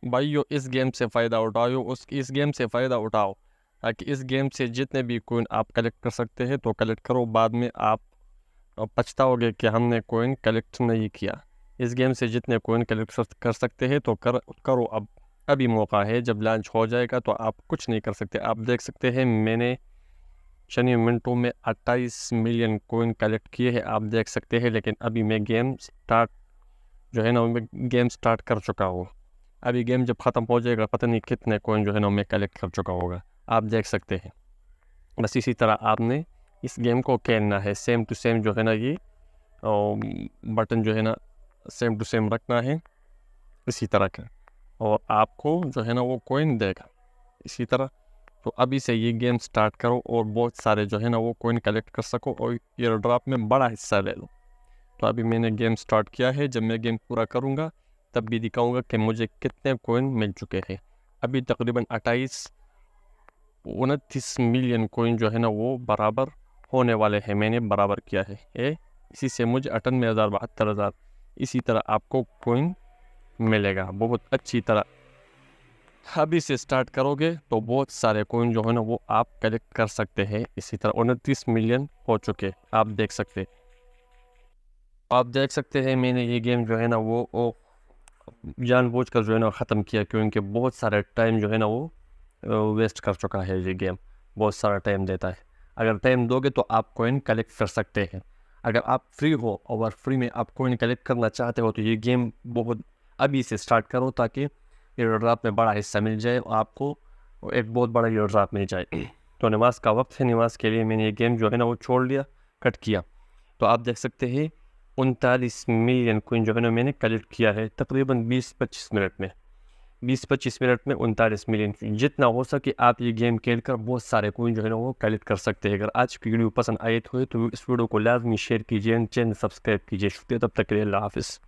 भाइयों इस गेम से फ़ायदा उठाओ, इस गेम से फ़ायदा उठाओ, ताकि इस गेम से जितने भी कॉइन आप कलेक्ट कर सकते हैं तो कलेक्ट करो। बाद में आप पछताओगे कि हमने कॉइन कलेक्ट नहीं किया। इस गेम से जितने कॉइन कलेक्ट कर सकते हैं तो करो अब। अभी मौका है, जब लॉन्च हो जाएगा तो आप कुछ नहीं कर सकते। आप देख सकते हैं मैंने चंद मिनटों में 28 मिलियन कॉइन कलेक्ट किए हैं, आप देख सकते हैं। लेकिन अभी मैं गेम स्टार्ट जो है ना मैं गेम स्टार्ट कर चुका हूँ। अभी गेम जब ख़त्म हो जाएगा पता नहीं कितने कॉइन जो है ना मैं कलेक्ट कर चुका होगा, आप देख सकते हैं। बस इसी तरह आपने इस गेम को खेलना है, सेम टू सेम जो है ना ये बटन जो है ना सेम टू सेम रखना है इसी तरह का, और आपको जो है ना वो कॉइन देगा इसी तरह। तो अभी से ये गेम स्टार्ट करो और बहुत सारे जो है ना वो कॉइन कलेक्ट कर सको और एयर ड्रॉप में बड़ा हिस्सा ले लो। तो अभी मैंने गेम स्टार्ट किया है, जब मैं गेम पूरा करूँगा तब भी दिखाऊंगा कि मुझे कितने कॉइन मिल चुके हैं। अभी तकरीबन 29 मिलियन कॉइन जो है ना वो बराबर होने वाले हैं, मैंने बराबर किया है इसी से मुझे 98,000 72,000 इसी तरह आपको कॉइन मिलेगा बहुत अच्छी तरह। अभी से स्टार्ट करोगे तो बहुत सारे कॉइन जो है ना वो आप कलेक्ट कर सकते हैं। इसी तरह 29 मिलियन हो चुके आप देख सकते। आप देख सकते हैं मैंने ये गेम जो है ना वो जानबूझकर जो है ना ख़त्म किया, क्योंकि बहुत सारा टाइम जो है ना वो वेस्ट कर चुका है। ये गेम बहुत सारा टाइम देता है। अगर टाइम दोगे तो आप कॉइन कलेक्ट कर सकते हैं। अगर आप फ्री हो और फ्री में आप कॉइन कलेक्ट करना चाहते हो तो ये गेम बहुत अभी से स्टार्ट करो, ताकि एयर ड्रॉप में बड़ा हिस्सा मिल जाए और आपको एक बहुत बड़ा एयर ड्रॉप मिल जाए। तो नमाज का वक्त है, नमाज के लिए मैंने ये गेम जो है ना वो छोड़ लिया, कट किया। तो आप देख सकते हैं 39 मिलियन कॉइन जो है ना मैंने कलेक्ट किया है तकरीबन 20-25 मिनट में। 20-25 मिनट में 39 मिलियन। जितना हो सके आप ये गेम खेल कर बहुत सारे कॉइन जो है ना वो कलेक्ट कर सकते हैं। अगर आज की वीडियो पसंद आई तो इस वीडियो को लाजमी शेयर कीजिए, चैनल सब्सक्राइब कीजिए। शुक्रिया, तब तक के लिए अल्लाह हाफिज़।